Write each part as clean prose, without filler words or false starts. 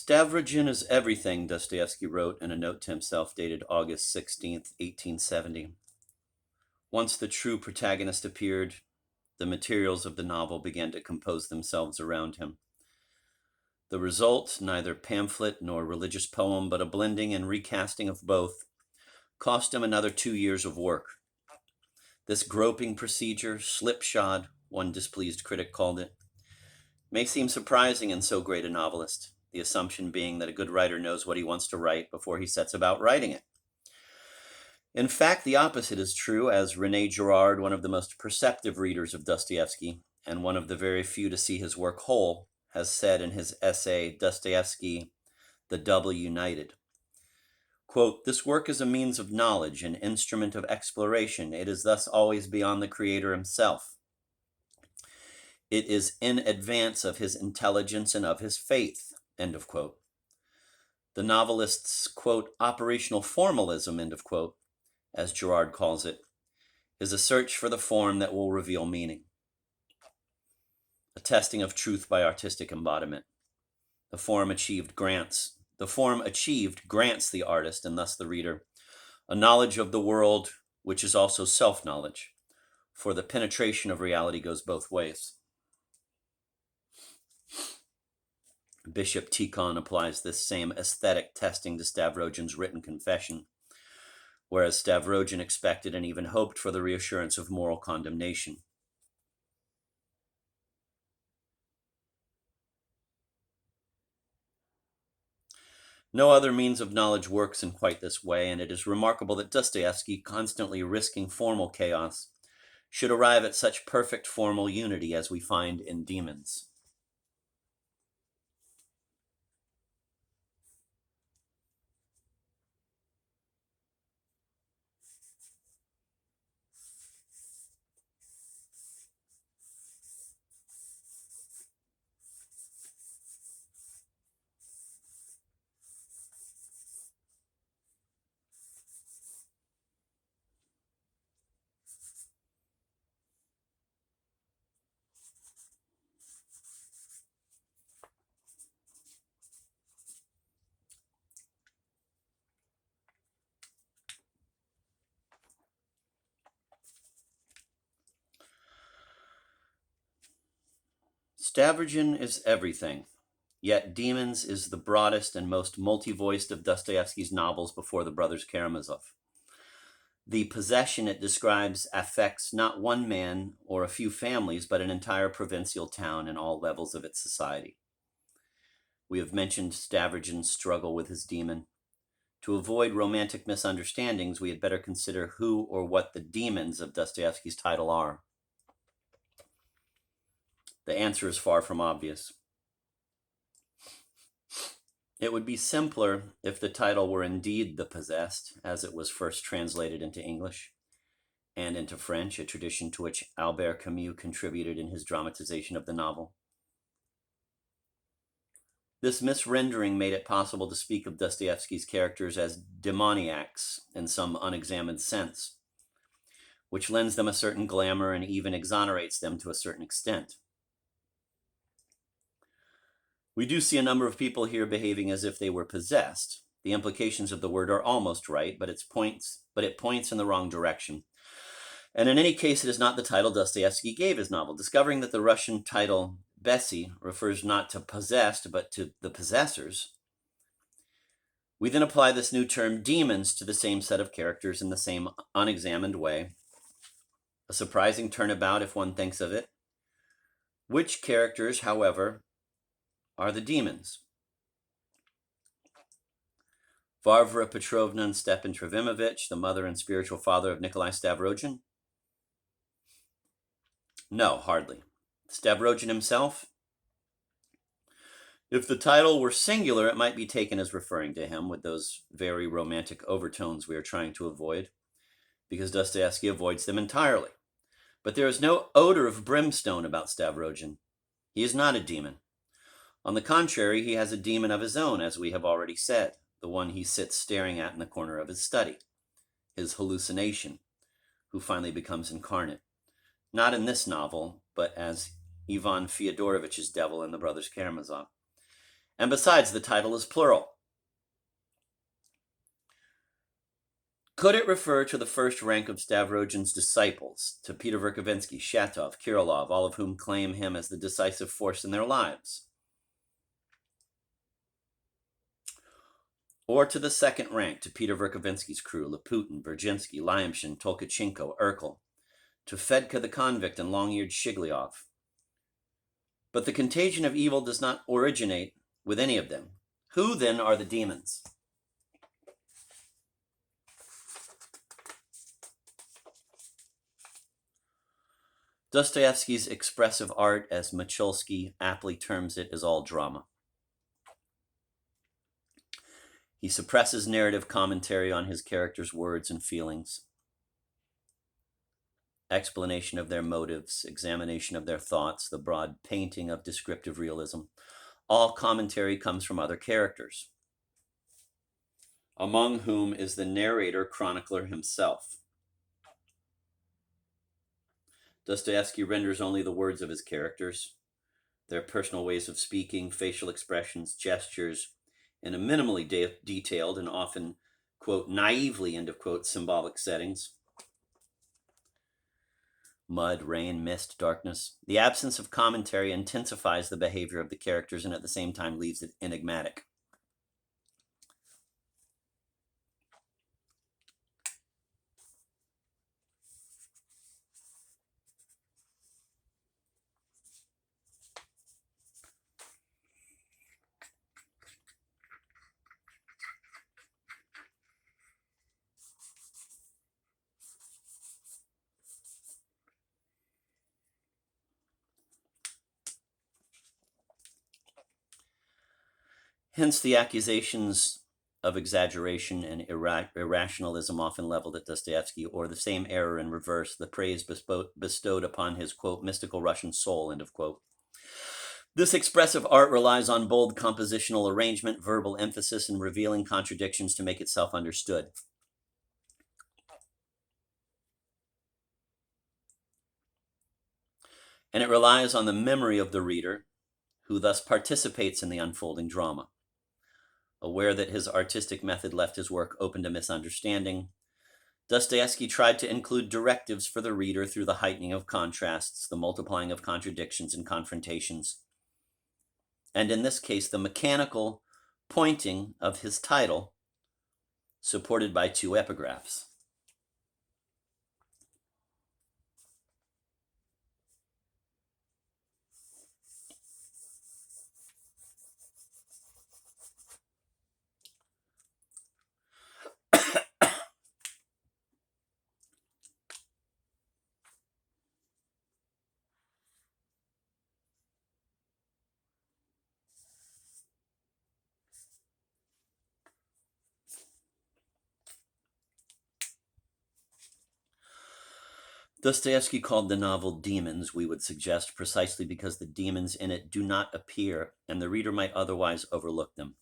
Stavrogin is everything, Dostoevsky wrote in a note to himself dated August 16th, 1870. Once the true protagonist appeared, the materials of the novel began to compose themselves around him. The result, neither pamphlet nor religious poem, but a blending and recasting of both, cost him another 2 years of work. This groping procedure, slipshod, one displeased critic called it, may seem surprising in so great a novelist, the assumption being that a good writer knows what he wants to write before he sets about writing it. In fact, the opposite is true, as René Girard, one of the most perceptive readers of Dostoevsky, and one of the very few to see his work whole, has said in his essay, Dostoevsky, The Double United. Quote, "This work is a means of knowledge, an instrument of exploration. It is thus always beyond the creator himself. It is in advance of his intelligence and of his faith," end of quote. The novelist's, quote, "operational formalism," end of quote, as Girard calls it, is a search for the form that will reveal meaning, a testing of truth by artistic embodiment. The form achieved grants the artist, and thus the reader, a knowledge of the world which is also self-knowledge, for the penetration of reality goes both ways. Bishop Tikhon applies this same aesthetic testing to Stavrogin's written confession, whereas Stavrogin expected and even hoped for the reassurance of moral condemnation. No other means of knowledge works in quite this way, and it is remarkable that Dostoevsky, constantly risking formal chaos, should arrive at such perfect formal unity as we find in Demons. Stavrogin is everything, yet Demons is the broadest and most multi-voiced of Dostoevsky's novels before the brothers Karamazov. The possession it describes affects not one man or a few families, but an entire provincial town and all levels of its society. We have mentioned Stavrogin's struggle with his demon. To avoid romantic misunderstandings, we had better consider who or what the demons of Dostoevsky's title are. The answer is far from obvious. It would be simpler if the title were indeed The Possessed, as it was first translated into English and into French, a tradition to which Albert Camus contributed in his dramatization of the novel. This misrendering made it possible to speak of Dostoevsky's characters as demoniacs in some unexamined sense, which lends them a certain glamour and even exonerates them to a certain extent. We do see a number of people here behaving as if they were possessed. The implications of the word are almost right, but it points in the wrong direction. And in any case, it is not the title Dostoevsky gave his novel. Discovering that the Russian title Bessie refers not to possessed, but to the possessors, we then apply this new term demons to the same set of characters in the same unexamined way. A surprising turnabout if one thinks of it. Which characters, however, are the demons? Varvara Petrovna and Stepan Trofimovich, the mother and spiritual father of Nikolai Stavrogin? No, hardly. Stavrogin himself? If the title were singular, it might be taken as referring to him, with those very romantic overtones we are trying to avoid, because Dostoevsky avoids them entirely. But there is no odor of brimstone about Stavrogin. He is not a demon. On the contrary, he has a demon of his own, as we have already said, the one he sits staring at in the corner of his study, his hallucination, who finally becomes incarnate, not in this novel, but as Ivan Fyodorovich's devil in The Brothers Karamazov. And besides, the title is plural. Could it refer to the first rank of Stavrogin's disciples, to Peter Verkovensky, Shatov, Kirillov, all of whom claim him as the decisive force in their lives? Or to the second rank, to Peter Verkovensky's crew, Laputin, Virginsky, Lyamshin, Tolkachenko, Urkel, to Fedka the convict and long-eared Shigliov? But the contagion of evil does not originate with any of them. Who then are the demons? Dostoevsky's expressive art, as Michalski aptly terms it, is all drama. He suppresses narrative commentary on his characters' words and feelings, explanation of their motives, examination of their thoughts, the broad painting of descriptive realism. All commentary comes from other characters, among whom is the narrator chronicler himself. Dostoevsky renders only the words of his characters, their personal ways of speaking, facial expressions, gestures, in a minimally detailed and often, quote, naively, end of quote, symbolic settings. Mud, rain, mist, darkness. The absence of commentary intensifies the behavior of the characters and at the same time leaves it enigmatic. Hence the accusations of exaggeration and irrationalism often leveled at Dostoevsky, or the same error in reverse, the praise bestowed upon his, quote, mystical Russian soul, end of quote. This expressive art relies on bold compositional arrangement, verbal emphasis, and revealing contradictions to make itself understood. And it relies on the memory of the reader, who thus participates in the unfolding drama. Aware that his artistic method left his work open to misunderstanding, Dostoevsky tried to include directives for the reader through the heightening of contrasts, the multiplying of contradictions and confrontations, and in this case, the mechanical pointing of his title, supported by two epigraphs. Dostoevsky called the novel Demons, we would suggest, precisely because the demons in it do not appear, and the reader might otherwise overlook them.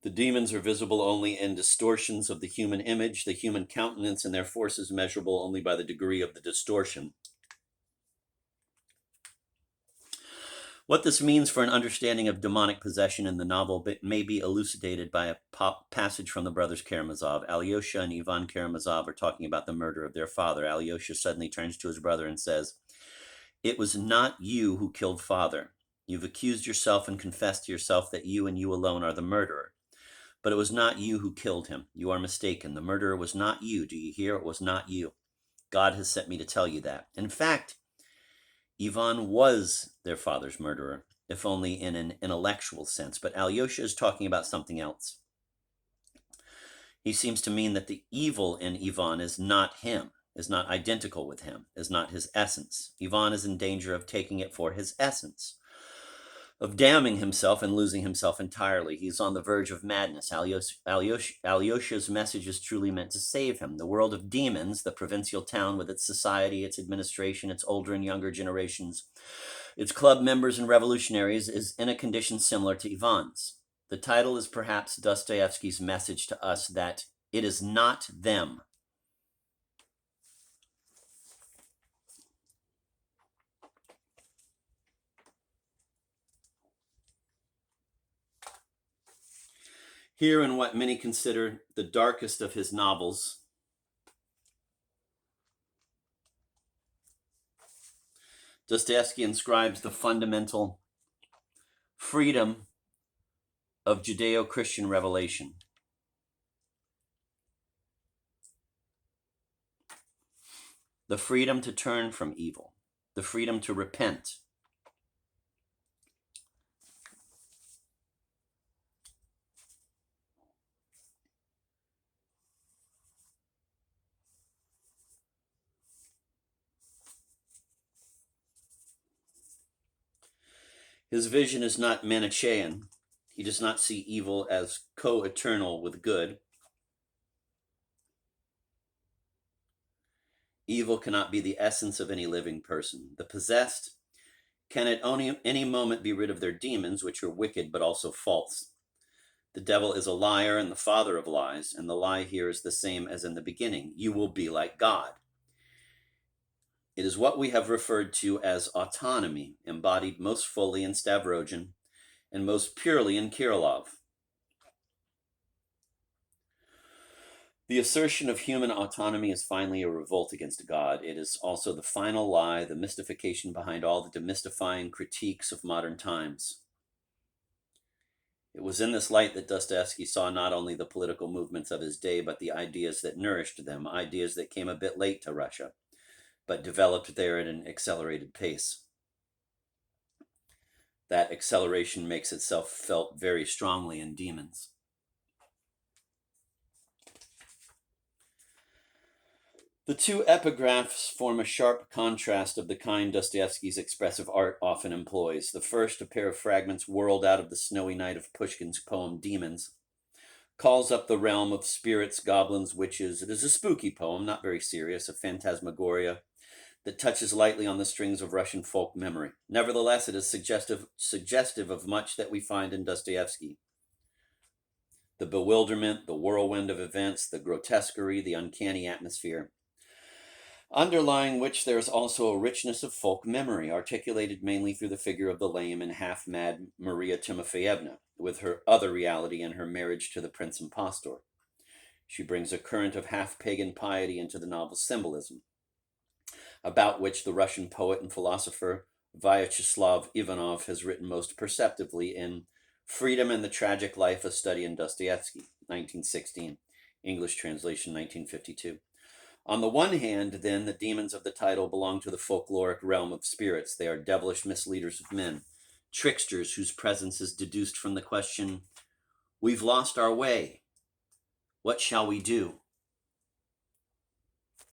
The demons are visible only in distortions of the human image, the human countenance, and their force is measurable only by the degree of the distortion. What this means for an understanding of demonic possession in the novel may be elucidated by a passage from the brothers Karamazov. Alyosha and Ivan Karamazov are talking about the murder of their father. Alyosha suddenly turns to his brother and says, "It was not you who killed father. You've accused yourself and confessed to yourself that you and you alone are the murderer. But it was not you who killed him. You are mistaken. The murderer was not you. Do you hear? It was not you. God has sent me to tell you that. In fact, Ivan was their father's murderer, if only in an intellectual sense. But Alyosha is talking about something else. He seems to mean that the evil in Ivan is not him, is not identical with him, is not his essence. Ivan is in danger of taking it for his essence, of damning himself and losing himself entirely. He's on the verge of madness. Alyosha's message is truly meant to save him. The world of demons, the provincial town with its society, its administration, its older and younger generations, its club members and revolutionaries, is in a condition similar to Ivan's. The title is perhaps Dostoevsky's message to us that it is not them. Here, in what many consider the darkest of his novels, Dostoevsky inscribes the fundamental freedom of Judeo-Christian revelation. The freedom to turn from evil, the freedom to repent. His vision is not Manichaean. He does not see evil as co-eternal with good. Evil cannot be the essence of any living person. The possessed can at any moment be rid of their demons, which are wicked but also false. The devil is a liar and the father of lies, and the lie here is the same as in the beginning. You will be like God. It is what we have referred to as autonomy, embodied most fully in Stavrogin and most purely in Kirillov. The assertion of human autonomy is finally a revolt against God. It is also the final lie, the mystification behind all the demystifying critiques of modern times. It was in this light that Dostoevsky saw not only the political movements of his day, but the ideas that nourished them, ideas that came a bit late to Russia, but developed there at an accelerated pace. That acceleration makes itself felt very strongly in Demons. The two epigraphs form a sharp contrast of the kind Dostoevsky's expressive art often employs. The first, a pair of fragments whirled out of the snowy night of Pushkin's poem Demons, calls up the realm of spirits, goblins, witches. It is a spooky poem, not very serious, a phantasmagoria that touches lightly on the strings of Russian folk memory. Nevertheless, it is suggestive of much that we find in Dostoevsky. The bewilderment, the whirlwind of events, the grotesquerie, the uncanny atmosphere, underlying which there is also a richness of folk memory, articulated mainly through the figure of the lame and half-mad Maria Timofeyevna, with her other reality in her marriage to the Prince Impostor. She brings a current of half-pagan piety into the novel's symbolism, about which the Russian poet and philosopher Vyacheslav Ivanov has written most perceptively in Freedom and the Tragic Life, a Study in Dostoevsky, 1916, English translation, 1952. On the one hand, then, the demons of the title belong to the folkloric realm of spirits. They are devilish misleaders of men, tricksters whose presence is deduced from the question, "We've lost our way. What shall we do?"